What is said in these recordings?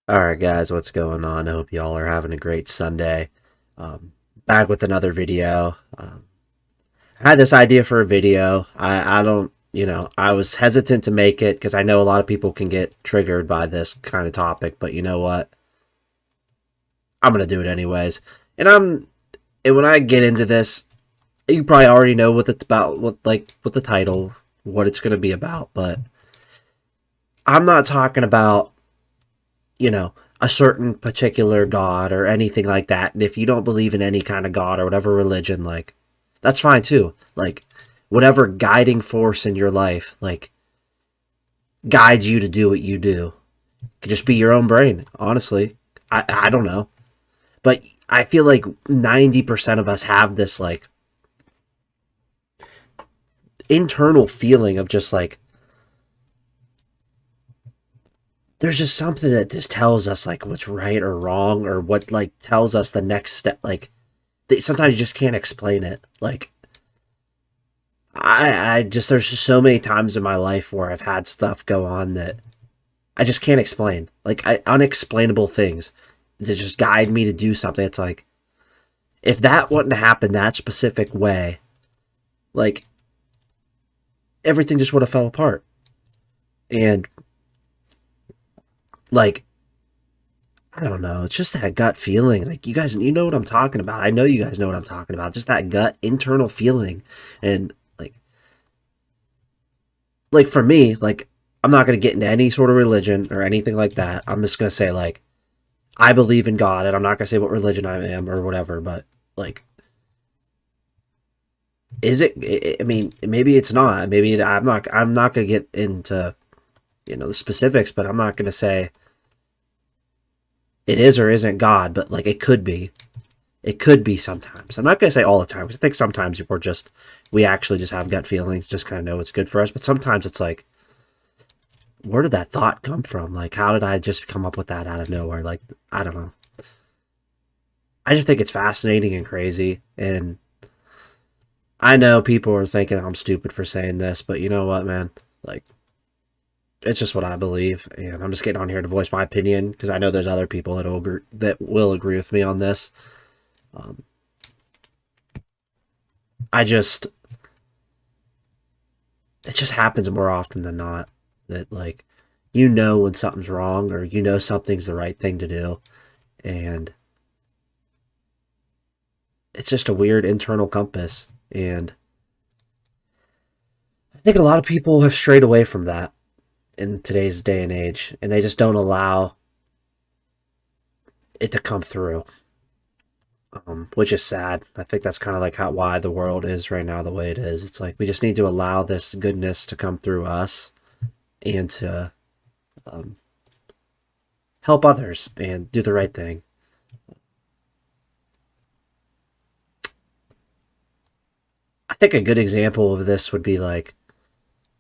All right, guys, what's going on? I hope y'all are having a great Sunday. Um, Back with another video. I had this idea for a video. I don't, I was hesitant to make it because I know a lot of people can get triggered by this kind of topic, but you know what? I'm gonna do it anyways. And when I get into this, you probably already know what it's about, what the title, what it's gonna be about, but I'm not talking about a certain particular god or anything like that. And if you don't believe in any kind of god or whatever religion, like, that's fine too. Like, whatever guiding force in your life, like, guides you to do what you do. It could just be your own brain, honestly. I don't know. But I feel like 90% of us have this, like, internal feeling of just, like, there's just something that just tells us, like, what's right or wrong or what, like, tells us the next step. Like, sometimes you just can't explain it. Like, I just there's just so many times in my life where I've had stuff go on that I just can't explain. Like unexplainable things that just guide me to do something. It's like if that wouldn't happen that specific way, like everything just would have fell apart. And like I don't know, it's just that gut feeling. Like you know what I'm talking about. I know you guys know what I'm talking about. Just that gut internal feeling. And like for me, like I'm not going to get into any sort of religion or anything like that. I'm just going to say like I believe in God, and I'm not going to say what religion I am or whatever, but like is it I mean, maybe it's not. Maybe I'm not going to get into, the specifics, but I'm not going to say it is or isn't God, but like it could be. It could be sometimes. I'm not going to say all the time because I think sometimes we actually just have gut feelings, just kind of know what's good for us. But sometimes it's like, where did that thought come from? Like, how did I just come up with that out of nowhere? Like, I don't know. I just think it's fascinating and crazy. And I know people are thinking I'm stupid for saying this, but you know what, man? Like, it's just what I believe. And I'm just getting on here to voice my opinion because I know there's other people that will agree with me on this. Um, I just, it just happens more often than not that, like, when something's wrong or something's the right thing to do. And it's just a weird internal compass. And I think a lot of people have strayed away from that in today's day and age, and they just don't allow it to come through, which is sad. I think that's kind of like why the world is right now the way it is. It's like we just need to allow this goodness to come through us and to um, help others and do the right thing. I think a good example of this would be like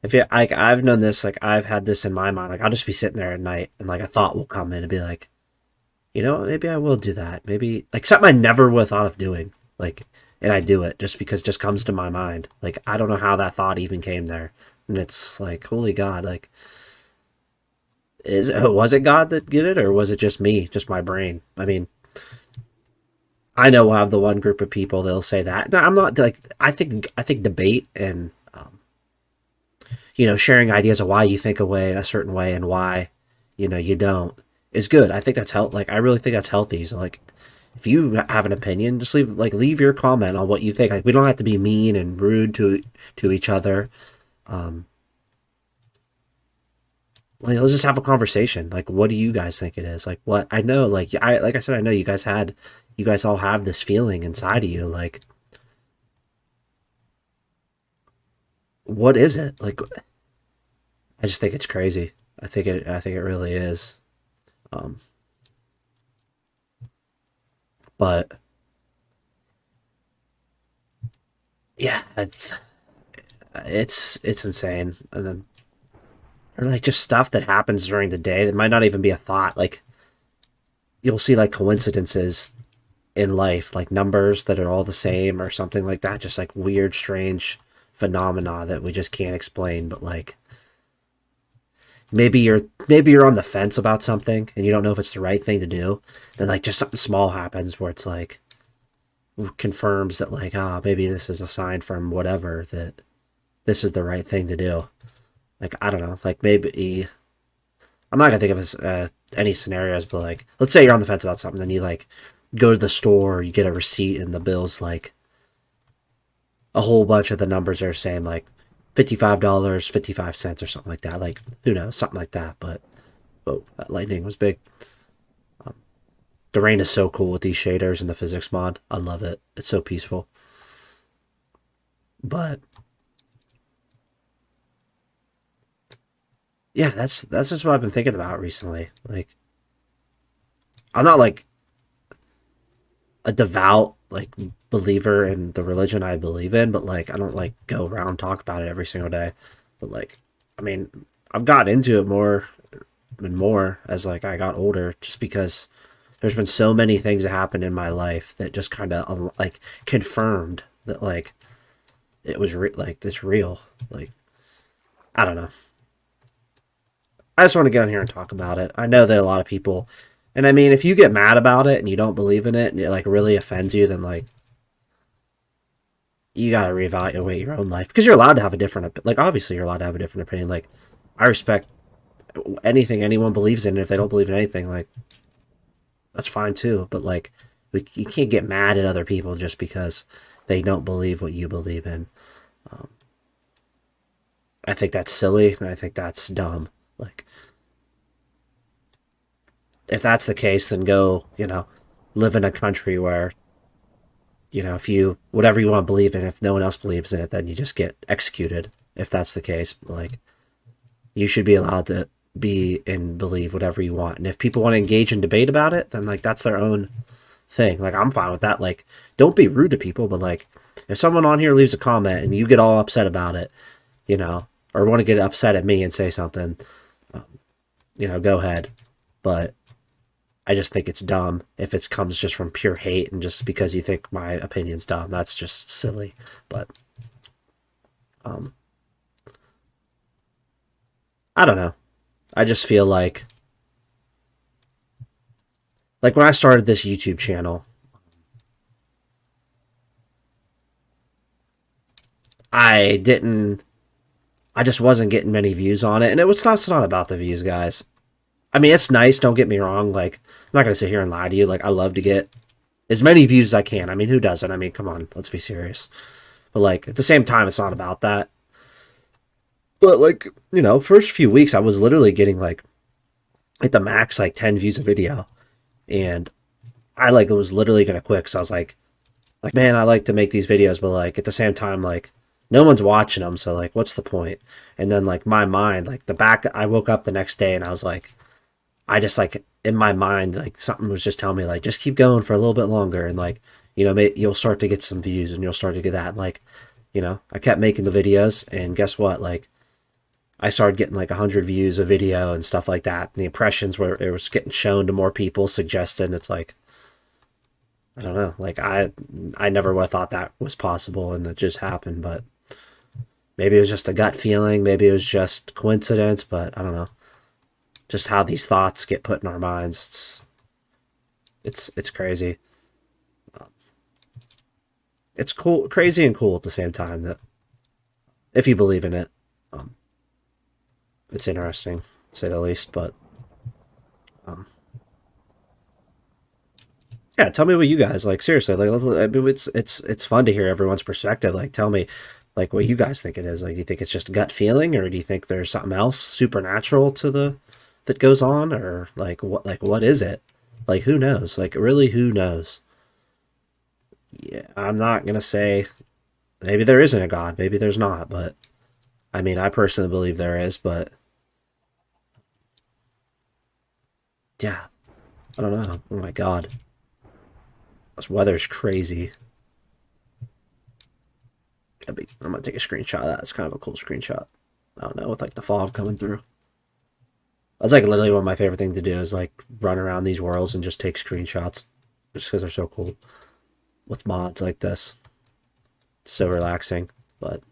if you like I've known this, like I've had this in my mind, like I'll just be sitting there at night and like a thought will come in and be like, maybe I will do that. Maybe like something I never would have thought of doing. Like, and I do it just because it just comes to my mind. Like, I don't know how that thought even came there. And it's like, holy God, like, was it God that did it or was it just me, just my brain? I mean, I know we'll have the one group of people that'll say that. No, I'm not like, I think debate and, sharing ideas of why you think a way in a certain way and why, you don't is good. I think that's like, I really think that's healthy. So like, if you have an opinion, just leave your comment on what you think. Like we don't have to be mean and rude to each other. Um, like let's just have a conversation. Like, what do you guys think it is? Like, what I know, like I said, I know you guys all have this feeling inside of you. Like, what is it? Like, I just think it's crazy. I think it really is. Um, but yeah, it's insane. And then or like just stuff that happens during the day that might not even be a thought. Like you'll see like coincidences in life, like numbers that are all the same or something like that. Just like weird, strange phenomena that we just can't explain. But like maybe you're on the fence about something and you don't know if it's the right thing to do, then like just something small happens where it's like confirms that like maybe this is a sign from whatever that this is the right thing to do. Like I don't know, like maybe I'm not gonna think of any scenarios, but like let's say you're on the fence about something, then you like go to the store, you get a receipt, and the bill's like a whole bunch of the numbers are saying like $55.55 or something like that. Like who knows, something like that. But whoa, that lightning was big. The rain is so cool with these shaders and the physics mod. I love it. It's so peaceful. But yeah, that's just what I've been thinking about recently. Like I'm not like a devout like believer in the religion I believe in, but like I don't like go around and talk about it every single day. But like I mean, I've got into it more and more as like I got older, just because there's been so many things that happened in my life that just kind of like confirmed that like it was like it's real. Like I don't know. I just want to get on here and talk about it. I know that a lot of people, and I mean, if you get mad about it and you don't believe in it and it like really offends you, then like you got to reevaluate your own life because you're allowed to have a different, like obviously you're allowed to have a different opinion. Like I respect anything anyone believes in. And if they don't believe in anything, like that's fine too. But like you can't get mad at other people just because they don't believe what you believe in. Um, I think that's silly and I think that's dumb. Like if that's the case, then go, live in a country where, if you, whatever you want to believe in, if no one else believes in it, then you just get executed. If that's the case, like, you should be allowed to be and believe whatever you want. And if people want to engage in debate about it, then, like, that's their own thing. Like, I'm fine with that. Like, don't be rude to people, but, like, if someone on here leaves a comment and you get all upset about it, or want to get upset at me and say something, go ahead. But I just think it's dumb if it comes just from pure hate and just because you think my opinion's dumb. That's just silly. But I don't know. I just feel like when I started this YouTube channel, I didn't I just wasn't getting many views on it, and it's not about the views, guys. I mean, it's nice, don't get me wrong. Like, I'm not gonna sit here and lie to you. Like, I love to get as many views as I can. I mean, who doesn't? I mean, come on, let's be serious. But like at the same time, it's not about that. But like, first few weeks I was literally getting like at the max like 10 views a video. And I like was literally gonna quit because I was like man, I like to make these videos, but like at the same time, like no one's watching them, so like what's the point? And then like my mind, like I woke up the next day and I was like, I just like in my mind, like something was just telling me like just keep going for a little bit longer, and like you'll start to get some views and you'll start to get that. And, like I kept making the videos, and guess what? Like I started getting like 100 views a video and stuff like that. And the impressions were it was getting shown to more people, suggested. It's like I don't know, like I never would have thought that was possible, and it just happened. But maybe it was just a gut feeling, maybe it was just coincidence, but I don't know. Just how these thoughts get put in our minds, it's crazy. It's cool, crazy and cool at the same time. That if you believe in it, um, it's interesting, to say the least. But um, yeah, tell me what you guys like. Seriously, like I mean, it's fun to hear everyone's perspective. Like, tell me, like what you guys think it is. Like, do you think it's just gut feeling, or do you think there's something else supernatural to the that goes on, or like what is it? Like, who knows? Like, really, who knows? Yeah, I'm not gonna say maybe there isn't a god, maybe there's not, but I mean, I personally believe there is. But yeah, I don't know. Oh my god, this weather's crazy. I'm gonna take a screenshot of that. It's kind of a cool screenshot. I don't know, with like the fog coming through. That's like literally one of my favorite things to do is like run around these worlds and just take screenshots just because they're so cool with mods like this. It's so relaxing. But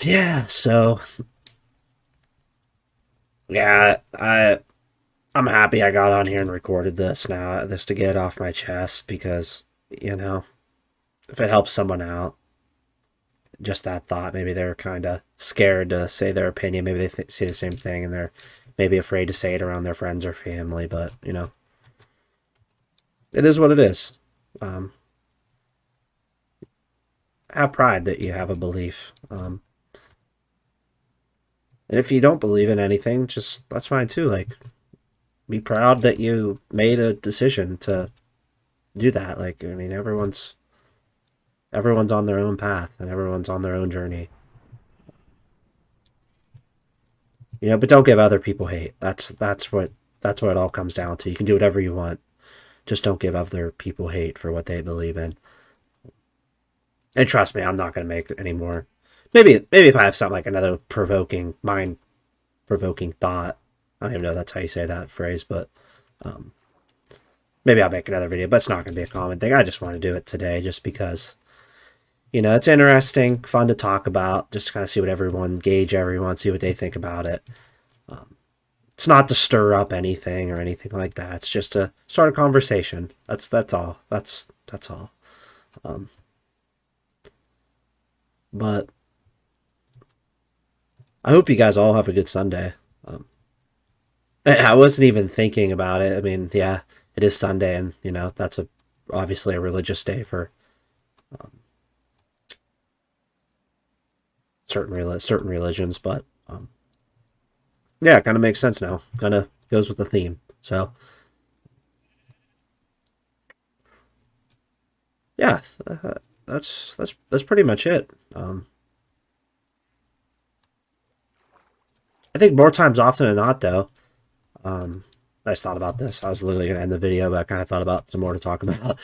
Yeah, so yeah, I'm happy I got on here and recorded this to get it off my chest because, you know, if it helps someone out, just that thought, maybe they're kind of scared to say their opinion, maybe they say the same thing and they're maybe afraid to say it around their friends or family, but, you know, it is what it is. Um, have pride that you have a belief. And if you don't believe in anything, just that's fine too. Like, be proud that you made a decision to do that. Like, I mean, everyone's on their own path and everyone's on their own journey. You know, but don't give other people hate. That's what it all comes down to. You can do whatever you want. Just don't give other people hate for what they believe in. And trust me, I'm not gonna make any more. Maybe if I have something like another mind provoking thought. I don't even know if that's how you say that phrase, but um, maybe I'll make another video. But it's not gonna be a common thing. I just want to do it today, just because it's interesting, fun to talk about. Just kind of see what gauge everyone, see what they think about it. Um, it's not to stir up anything or anything like that. It's just to start a conversation. That's all. That's all. Um, but I hope you guys all have a good Sunday. I wasn't even thinking about it. I mean, yeah, it is Sunday, and that's obviously a religious day for um, certain religions, but yeah, it kind of makes sense now. Kind of goes with the theme. So yeah, that's pretty much it. I think more times often than not, though. Um, I just thought about this. I was literally going to end the video, but I kind of thought about some more to talk about.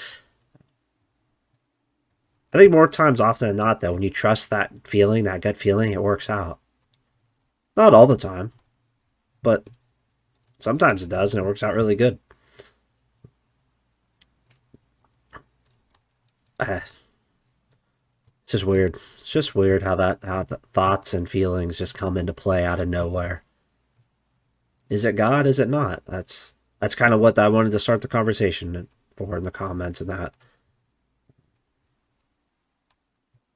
I think more times often than not, though, when you trust that feeling, that gut feeling, it works out. Not all the time, but sometimes it does, and it works out really good. It's just weird. It's just weird how the thoughts and feelings just come into play out of nowhere. Is it God? Is it not? That's kind of what I wanted to start the conversation for in the comments and that.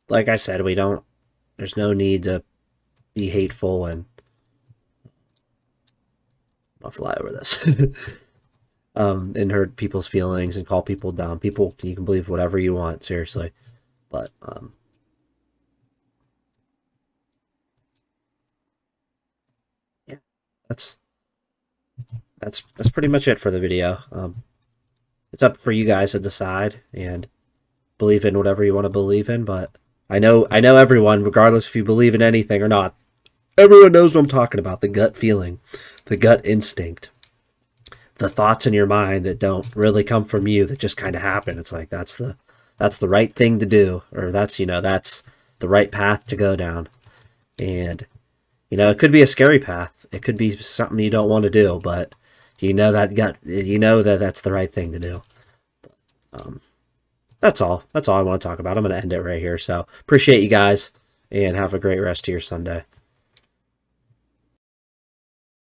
Like I said, we don't. There's no need to be hateful and I'll fly over this. And hurt people's feelings and call people down. People, you can believe whatever you want, seriously. But yeah, that's that's pretty much it for the video. It's up for you guys to decide and believe in whatever you want to believe in. But I know everyone, regardless if you believe in anything or not, everyone knows what I'm talking about. The gut feeling, the gut instinct, the thoughts in your mind that don't really come from you, that just kind of happen. It's like that's the right thing to do, or that's the right path to go down. And it could be a scary path. It could be something you don't want to do, but that that's the right thing to do. Um, that's all. That's all I want to talk about. I'm going to end it right here. So appreciate you guys, and have a great rest of your Sunday.